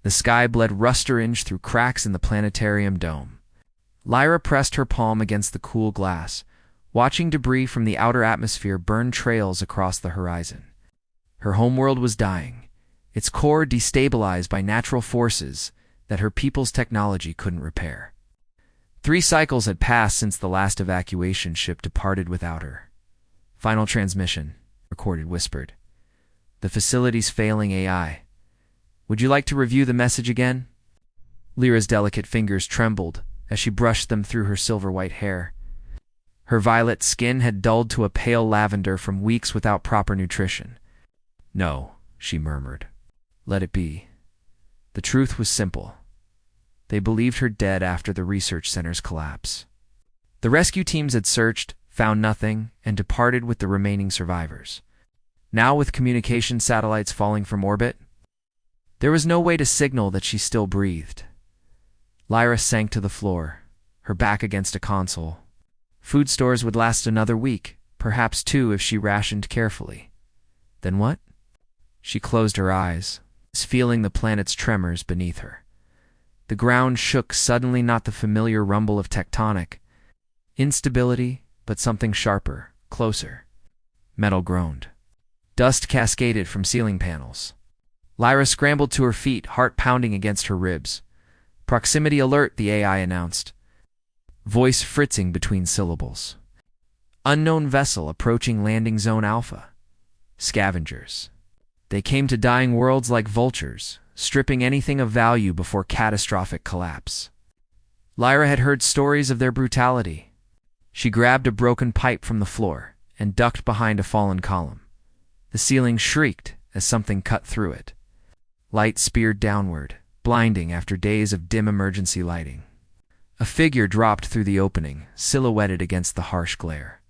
The sky bled rust-orange through cracks in the planetarium dome. Lyra pressed her palm against the cool glass, watching debris from the outer atmosphere burn trails across the horizon. Her homeworld was dying, its core destabilized by natural forces that her people's technology couldn't repair. 3 cycles had passed since the last evacuation ship departed without her. Final transmission, recorded whispered. The facility's failing AI. Would you like to review the message again? Lyra's delicate fingers trembled as she brushed them through her silver-white hair. Her violet skin had dulled to a pale lavender from weeks without proper nutrition. No, she murmured. Let it be. The truth was simple. They believed her dead after the research center's collapse. The rescue teams had searched, found nothing, and departed with the remaining survivors. Now, with communication satellites falling from orbit, there was no way to signal that she still breathed. Lyra sank to the floor, her back against a console. Food stores would last another week, perhaps 2 if she rationed carefully. Then what? She closed her eyes, feeling the planet's tremors beneath her. The ground shook suddenly, not the familiar rumble of tectonic instability, but something sharper, closer. Metal groaned. Dust cascaded from ceiling panels. Lyra scrambled to her feet, heart pounding against her ribs. Proximity alert, the AI announced. Voice fritzing between syllables. Unknown vessel approaching landing zone Alpha. Scavengers. They came to dying worlds like vultures, stripping anything of value before catastrophic collapse. Lyra had heard stories of their brutality. She grabbed a broken pipe from the floor and ducked behind a fallen column. The ceiling shrieked as something cut through it. Light speared downward, blinding after days of dim emergency lighting. A figure dropped through the opening, silhouetted against the harsh glare.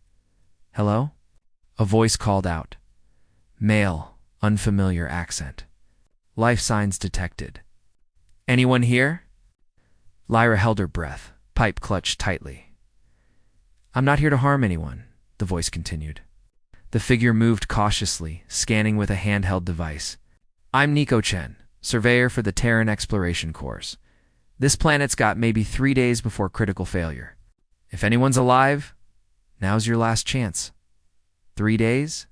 Hello? A voice called out. Male, unfamiliar accent. Life signs detected. Anyone here? Lyra held her breath, pipe clutched tightly. I'm not here to harm anyone, the voice continued. The figure moved cautiously, scanning with a handheld device. I'm Nico Chen, surveyor for the Terran Exploration Corps. This planet's got maybe 3 days before critical failure. If anyone's alive, now's your last chance. 3 days?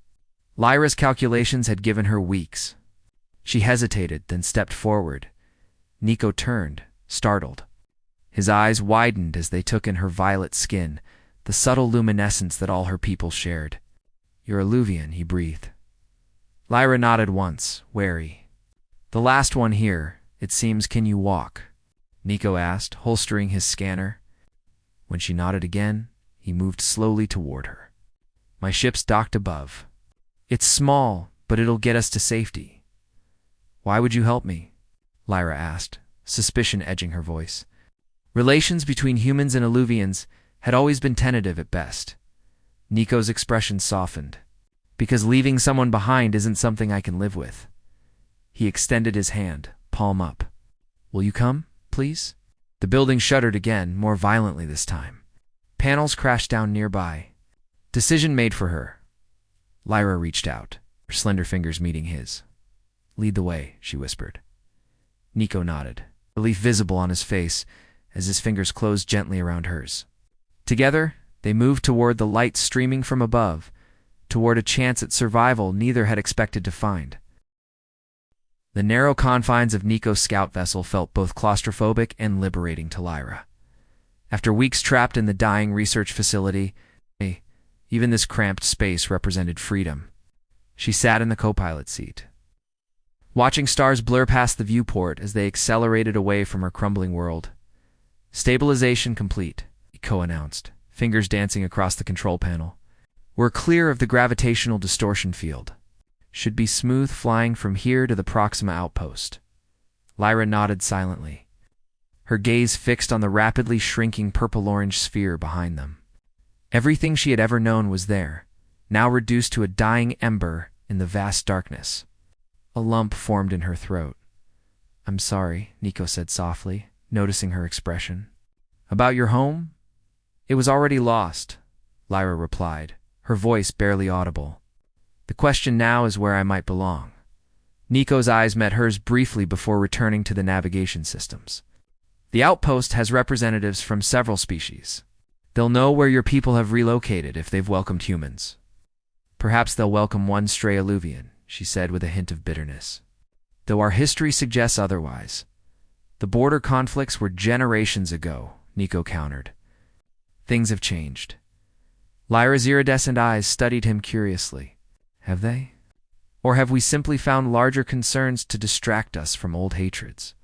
Lyra's calculations had given her weeks. She hesitated, then stepped forward. Nico turned, startled. His eyes widened as they took in her violet skin, the subtle luminescence that all her people shared. You're Illuvian, he breathed. Lyra nodded once, wary. The last one here, it seems. Can you walk? Nico asked, holstering his scanner. When she nodded again, he moved slowly toward her. My ship's docked above. It's small, but it'll get us to safety. Why would you help me? Lyra asked, suspicion edging her voice. Relations between humans and Illuvians had always been tentative at best. Nico's expression softened. Because leaving someone behind isn't something I can live with. He extended his hand, palm up. Will you come, please? The building shuddered again, more violently this time. Panels crashed down nearby. Decision made for her. Lyra reached out, her slender fingers meeting his. Lead the way, she whispered. Nico nodded, relief visible on his face as his fingers closed gently around hers. Together, they moved toward the light streaming from above, toward a chance at survival neither had expected to find. The narrow confines of Nico's scout vessel felt both claustrophobic and liberating to Lyra. After weeks trapped in the dying research facility, even this cramped space represented freedom. She sat in the co-pilot seat, watching stars blur past the viewport as they accelerated away from her crumbling world. Stabilization complete, Eco announced, fingers dancing across the control panel. We're clear of the gravitational distortion field. Should be smooth flying from here to the Proxima outpost. Lyra nodded silently, her gaze fixed on the rapidly shrinking purple-orange sphere behind them. Everything she had ever known was there, now reduced to a dying ember in the vast darkness. A lump formed in her throat. I'm sorry, Nico said softly, noticing her expression. About your home? It was already lost, Lyra replied, her voice barely audible. The question now is where I might belong. Nico's eyes met hers briefly before returning to the navigation systems. The outpost has representatives from several species. They'll know where your people have relocated if they've welcomed humans. Perhaps they'll welcome one stray Alluvian, she said with a hint of bitterness. Though our history suggests otherwise. The border conflicts were generations ago, Nico countered. Things have changed. Lyra's iridescent eyes studied him curiously. Have they? Or have we simply found larger concerns to distract us from old hatreds?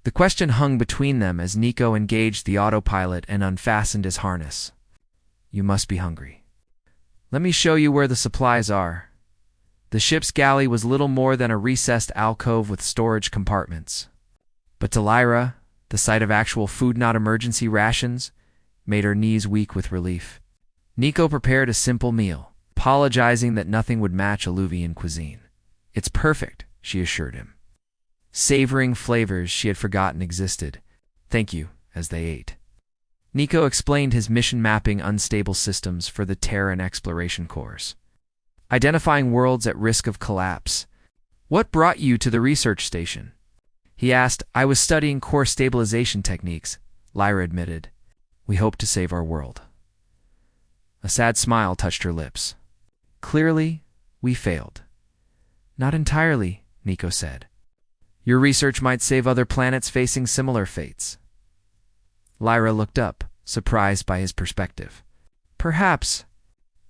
The question hung between them as Nico engaged the autopilot and unfastened his harness. You must be hungry. Let me show you where the supplies are. The ship's galley was little more than a recessed alcove with storage compartments. But to Lyra, the sight of actual food, not emergency rations, made her knees weak with relief. Nico prepared a simple meal, apologizing that nothing would match Alluvian cuisine. It's perfect, she assured him. Savoring flavors she had forgotten existed. Thank you, as they ate. Nico explained his mission mapping unstable systems for the Terran Exploration Corps. Identifying worlds at risk of collapse. What brought you to the research station? He asked. I was studying core stabilization techniques, Lyra admitted. We hope to save our world. A sad smile touched her lips. Clearly, we failed. Not entirely, Nico said. Your research might save other planets facing similar fates. Lyra looked up, surprised by his perspective. Perhaps.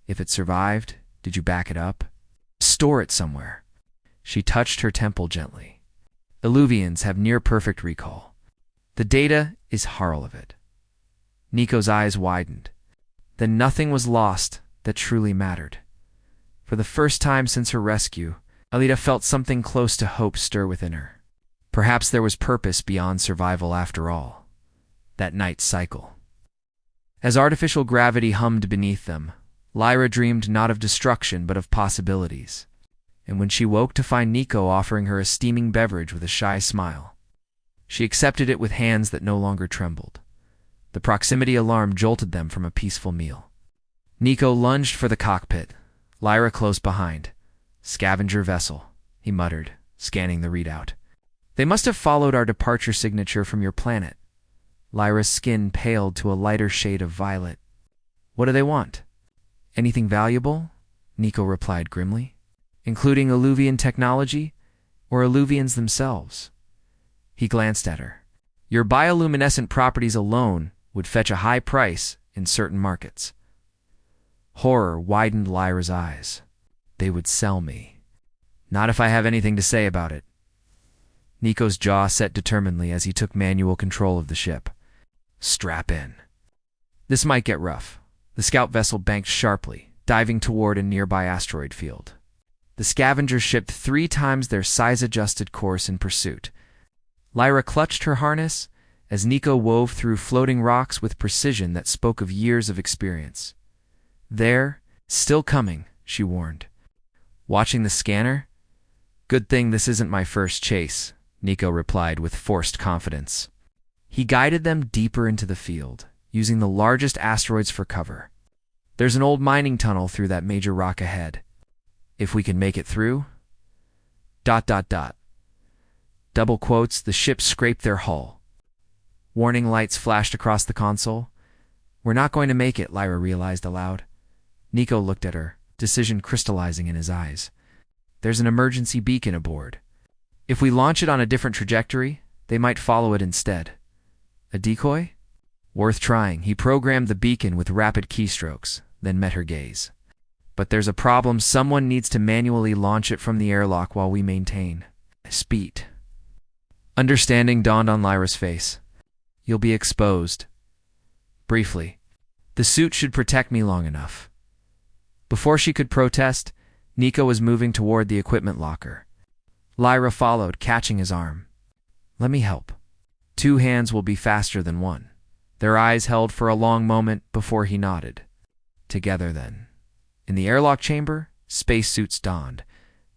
If it survived, did you back it up? Store it somewhere. She touched her temple gently. Alluvians have near-perfect recall. The data is horror of it. Nico's eyes widened. Then nothing was lost that truly mattered. For the first time since her rescue, Alita felt something close to hope stir within her. Perhaps there was purpose beyond survival after all. That night's cycle. As artificial gravity hummed beneath them, Lyra dreamed not of destruction but of possibilities. And when she woke to find Nico offering her a steaming beverage with a shy smile, she accepted it with hands that no longer trembled. The proximity alarm jolted them from a peaceful meal. Nico lunged for the cockpit, Lyra close behind. Scavenger vessel, he muttered, scanning the readout. They must have followed our departure signature from your planet. Lyra's skin paled to a lighter shade of violet. What do they want? Anything valuable? Nico replied grimly. Including Alluvian technology, or Alluvians themselves? He glanced at her. Your bioluminescent properties alone would fetch a high price in certain markets. Horror widened Lyra's eyes. They would sell me. Not if I have anything to say about it. Nico's jaw set determinedly as he took manual control of the ship. Strap in. This might get rough. The scout vessel banked sharply, diving toward a nearby asteroid field. The scavengers shipped 3 times their size-adjusted course in pursuit. Lyra clutched her harness as Nico wove through floating rocks with precision that spoke of years of experience. There, still coming, she warned. Watching the scanner? Good thing this isn't my first chase, Nico replied with forced confidence. He guided them deeper into the field, using the largest asteroids for cover. There's an old mining tunnel through that major rock ahead. If we can make it through... ... Double quotes, the ship scraped their hull. Warning lights flashed across the console. We're not going to make it, Lyra realized aloud. Nico looked at her, decision crystallizing in his eyes. There's an emergency beacon aboard. If we launch it on a different trajectory, they might follow it instead. A decoy? Worth trying. He programmed the beacon with rapid keystrokes, then met her gaze. But there's a problem. Someone needs to manually launch it from the airlock while we maintain speed. Understanding dawned on Lyra's face. You'll be exposed. Briefly. The suit should protect me long enough. Before she could protest, Nico was moving toward the equipment locker. Lyra followed, catching his arm. Let me help. 2 hands will be faster than 1. Their eyes held for a long moment before he nodded. Together then. In the airlock chamber, spacesuits donned.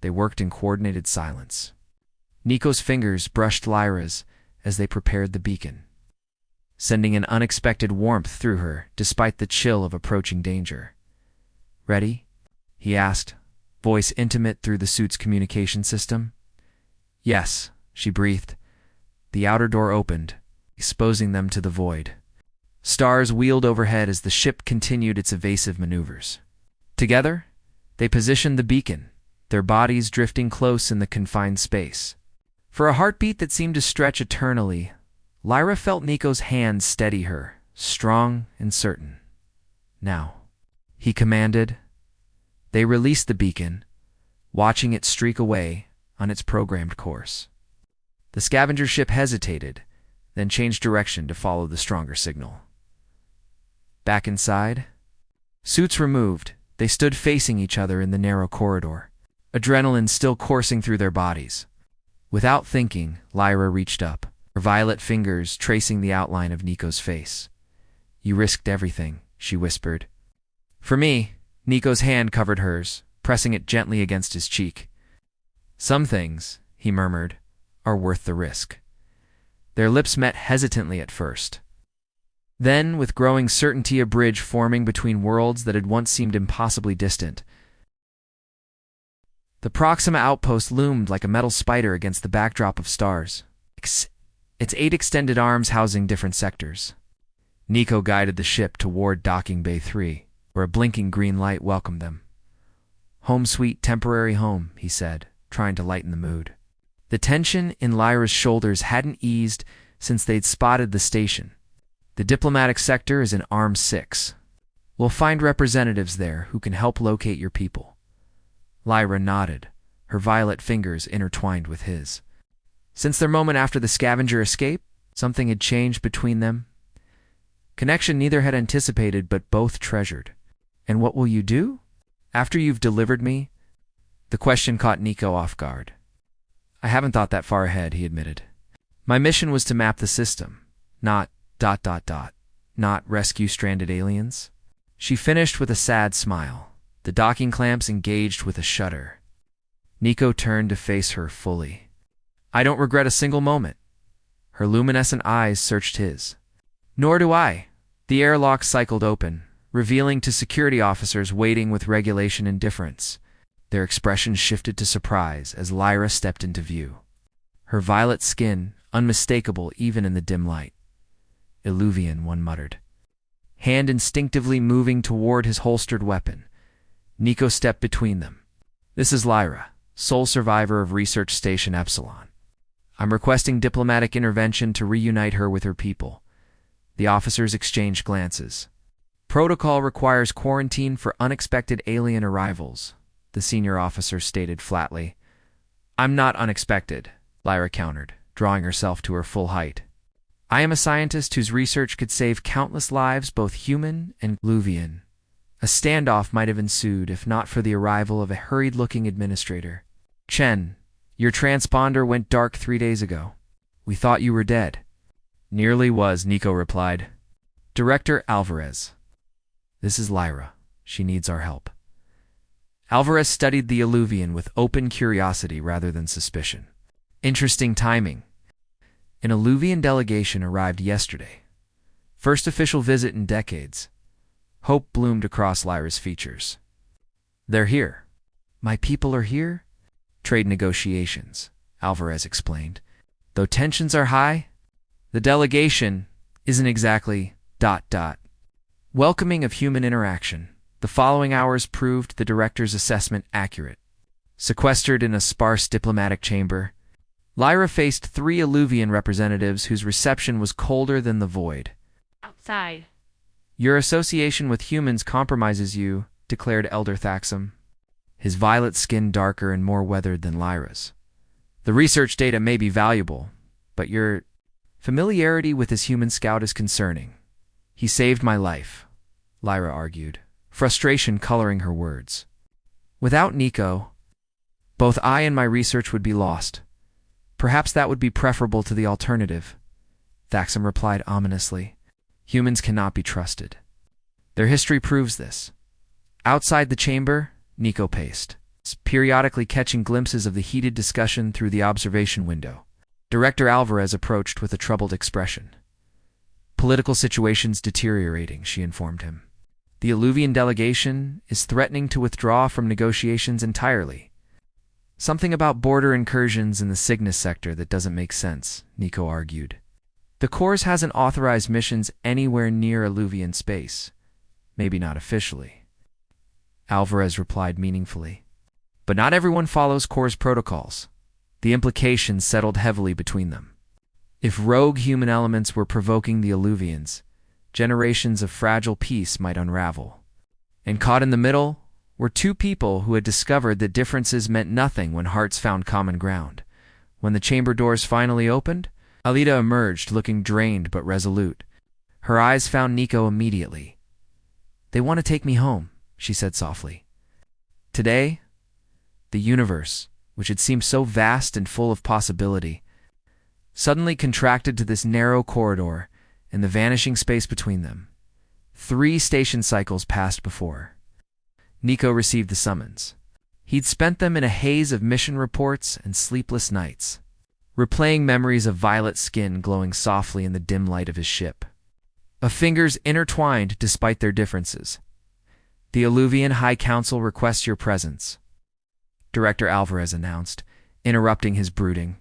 They worked in coordinated silence. Nico's fingers brushed Lyra's as they prepared the beacon, sending an unexpected warmth through her despite the chill of approaching danger. Ready? He asked, voice intimate through the suit's communication system. Yes, she breathed. The outer door opened, exposing them to the void. Stars wheeled overhead as the ship continued its evasive maneuvers. Together, they positioned the beacon, their bodies drifting close in the confined space. For a heartbeat that seemed to stretch eternally, Lyra felt Nico's hand steady her, strong and certain. Now, he commanded. They released the beacon, watching it streak away on its programmed course. The scavenger ship hesitated, then changed direction to follow the stronger signal. Back inside, suits removed, they stood facing each other in the narrow corridor, adrenaline still coursing through their bodies. Without thinking, Lyra reached up, her violet fingers tracing the outline of Nico's face. "You risked everything," she whispered. "For me," Nico's hand covered hers, pressing it gently against his cheek. "Some things," he murmured, "are worth the risk." Their lips met hesitantly at first. Then, with growing certainty, a bridge forming between worlds that had once seemed impossibly distant. The Proxima outpost loomed like a metal spider against the backdrop of stars, its 8 extended arms housing different sectors. Nico guided the ship toward Docking Bay 3, where a blinking green light welcomed them. "Home sweet temporary home," he said, trying to lighten the mood. The tension in Lyra's shoulders hadn't eased since they'd spotted the station. "The diplomatic sector is in Arm 6. We'll find representatives there who can help locate your people." Lyra nodded, her violet fingers intertwined with his. Since their moment after the scavenger escape, something had changed between them. Connection neither had anticipated but both treasured. "And what will you do? After you've delivered me?" The question caught Nico off guard. "I haven't thought that far ahead," he admitted. "My mission was to map the system, not ... not rescue stranded aliens." She finished with a sad smile, the docking clamps engaged with a shudder. Nico turned to face her fully. "I don't regret a single moment." Her luminescent eyes searched his. "Nor do I." The airlock cycled open, revealing to security officers waiting with regulation indifference. Their expressions shifted to surprise as Lyra stepped into view. Her violet skin, unmistakable even in the dim light. "Illuvian," one muttered. Hand instinctively moving toward his holstered weapon, Nico stepped between them. "This is Lyra, sole survivor of Research Station Epsilon. I'm requesting diplomatic intervention to reunite her with her people." The officers exchanged glances. "Protocol requires quarantine for unexpected alien arrivals," the senior officer stated flatly. "I'm not unexpected," Lyra countered, drawing herself to her full height. "I am a scientist whose research could save countless lives, both human and Illuvian." A standoff might have ensued if not for the arrival of a hurried-looking administrator. "Chen, your transponder went dark 3 days ago. We thought you were dead." "Nearly was," Nico replied. "Director Alvarez." "This is Lyra. She needs our help." Alvarez studied the Illuvian with open curiosity rather than suspicion. "Interesting timing. An Illuvian delegation arrived yesterday. First official visit in decades." Hope bloomed across Lyra's features. "They're here." "My people are here?" "Trade negotiations," Alvarez explained. "Though tensions are high, the delegation isn't exactly ... welcoming of human interaction." The following hours proved the director's assessment accurate. Sequestered in a sparse diplomatic chamber, Lyra faced 3 Illuvian representatives whose reception was colder than the void. "Outside." "Your association with humans compromises you," declared Elder Thaxam, his violet skin darker and more weathered than Lyra's. "The research data may be valuable, but your familiarity with this human scout is concerning." "He saved my life," Lyra argued, frustration coloring her words. "Without Nico, both I and my research would be lost. Perhaps that would be preferable to the alternative," Thaxam replied ominously. "Humans cannot be trusted. Their history proves this." Outside the chamber, Nico paced, periodically catching glimpses of the heated discussion through the observation window. Director Alvarez approached with a troubled expression. "Political situation's deteriorating," she informed him. "The Illuvian delegation is threatening to withdraw from negotiations entirely." Something about border incursions in the Cygnus sector that doesn't make sense, Nico argued. The Corps hasn't authorized missions anywhere near Alluvian space. Maybe not officially. Alvarez replied meaningfully. But not everyone follows Corps' protocols. The implications settled heavily between them. If rogue human elements were provoking the Alluvians, generations of fragile peace might unravel. And caught in the middle were two people who had discovered that differences meant nothing when hearts found common ground. When the chamber doors finally opened, Alida emerged, looking drained but resolute. Her eyes found Nico immediately. "They want to take me home," she said softly. Today, the universe, which had seemed so vast and full of possibility, suddenly contracted to this narrow corridor and the vanishing space between them. 3 station cycles passed before Nico received the summons. He'd spent them in a haze of mission reports and sleepless nights, replaying memories of violet skin glowing softly in the dim light of his ship, of fingers intertwined despite their differences. "The Alluvian High Council requests your presence," Director Alvarez announced, interrupting his brooding.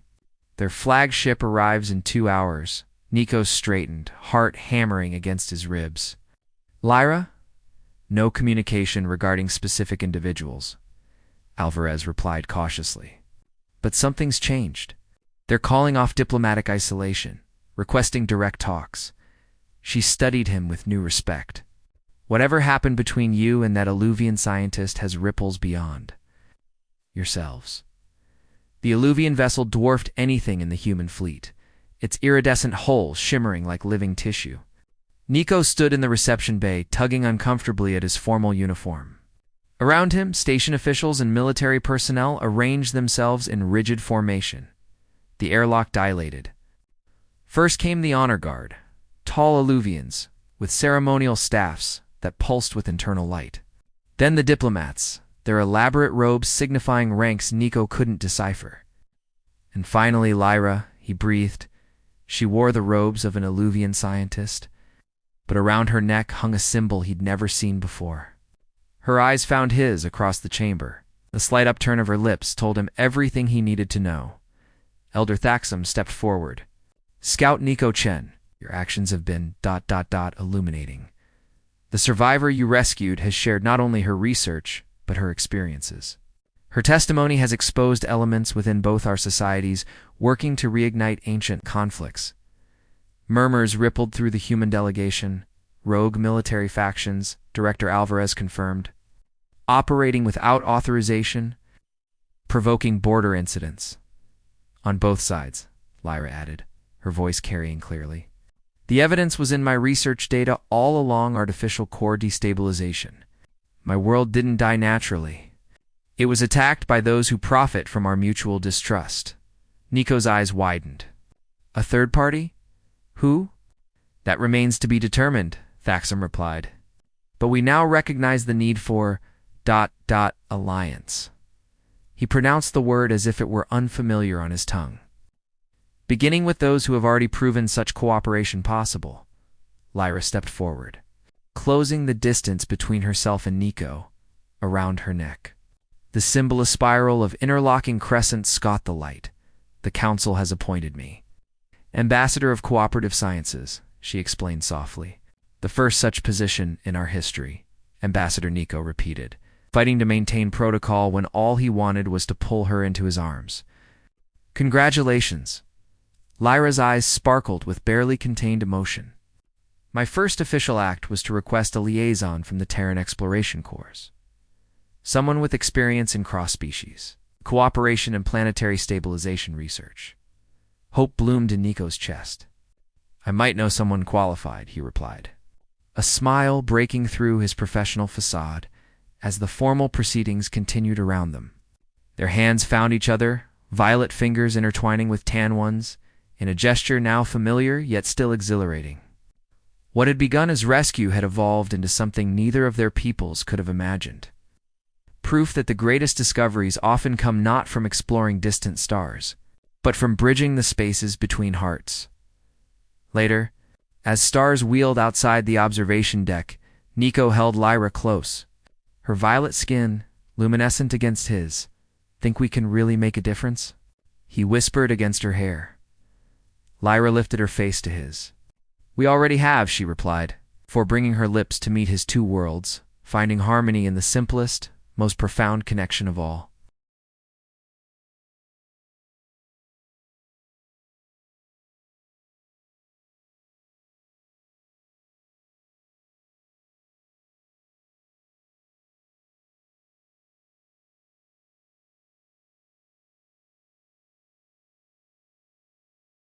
"Their flagship arrives in 2 hours." Nico straightened, heart hammering against his ribs. "Lyra?" "No communication regarding specific individuals," Alvarez replied cautiously. "But something's changed. They're calling off diplomatic isolation, requesting direct talks." She studied him with new respect. "Whatever happened between you and that Alluvian scientist has ripples beyond yourselves." The Alluvian vessel dwarfed anything in the human fleet, its iridescent hull shimmering like living tissue. Nico stood in the reception bay, tugging uncomfortably at his formal uniform. Around him, station officials and military personnel arranged themselves in rigid formation. The airlock dilated. First came the honor guard, tall Alluvians, with ceremonial staffs that pulsed with internal light. Then the diplomats, their elaborate robes signifying ranks Nico couldn't decipher. And finally Lyra, he breathed. She wore the robes of an Alluvian scientist, but around her neck hung a symbol he'd never seen before. Her eyes found his across the chamber. The slight upturn of her lips told him everything he needed to know. Elder Thaxam stepped forward. "Scout Nico Chen, your actions have been ... illuminating. The survivor you rescued has shared not only her research, but her experiences. Her testimony has exposed elements within both our societies working to reignite ancient conflicts." Murmurs rippled through the human delegation. Rogue military factions, Director Alvarez confirmed, operating without authorization, provoking border incidents. "On both sides," Lyra added, her voice carrying clearly. "The evidence was in my research data all along artificial core destabilization. My world didn't die naturally. It was attacked by those who profit from our mutual distrust." Nico's eyes widened. "A third party? Who?" "That remains to be determined," Thaxam replied. "But we now recognize the need for ... alliance." He pronounced the word as if it were unfamiliar on his tongue. "Beginning with those who have already proven such cooperation possible." Lyra stepped forward, closing the distance between herself and Nico, around her neck. The symbol, a spiral of interlocking crescents, caught the light. "The Council has appointed me Ambassador of Cooperative Sciences," she explained softly. "The first such position in our history," Ambassador Nico repeated, fighting to maintain protocol when all he wanted was to pull her into his arms. "Congratulations." Lyra's eyes sparkled with barely contained emotion. "My first official act was to request a liaison from the Terran Exploration Corps. Someone with experience in cross-species, cooperation and planetary stabilization research." Hope bloomed in Nico's chest. "I might know someone qualified," he replied, a smile breaking through his professional facade as the formal proceedings continued around them. Their hands found each other, violet fingers intertwining with tan ones, in a gesture now familiar yet still exhilarating. What had begun as rescue had evolved into something neither of their peoples could have imagined. Proof that the greatest discoveries often come not from exploring distant stars, but from bridging the spaces between hearts. Later, as stars wheeled outside the observation deck, Nico held Lyra close, her violet skin luminescent against his, Think we can really make a difference? He whispered against her hair. Lyra lifted her face to his. We already have, she replied, for bringing her lips to meet his two worlds, finding harmony in the simplest, most profound connection of all.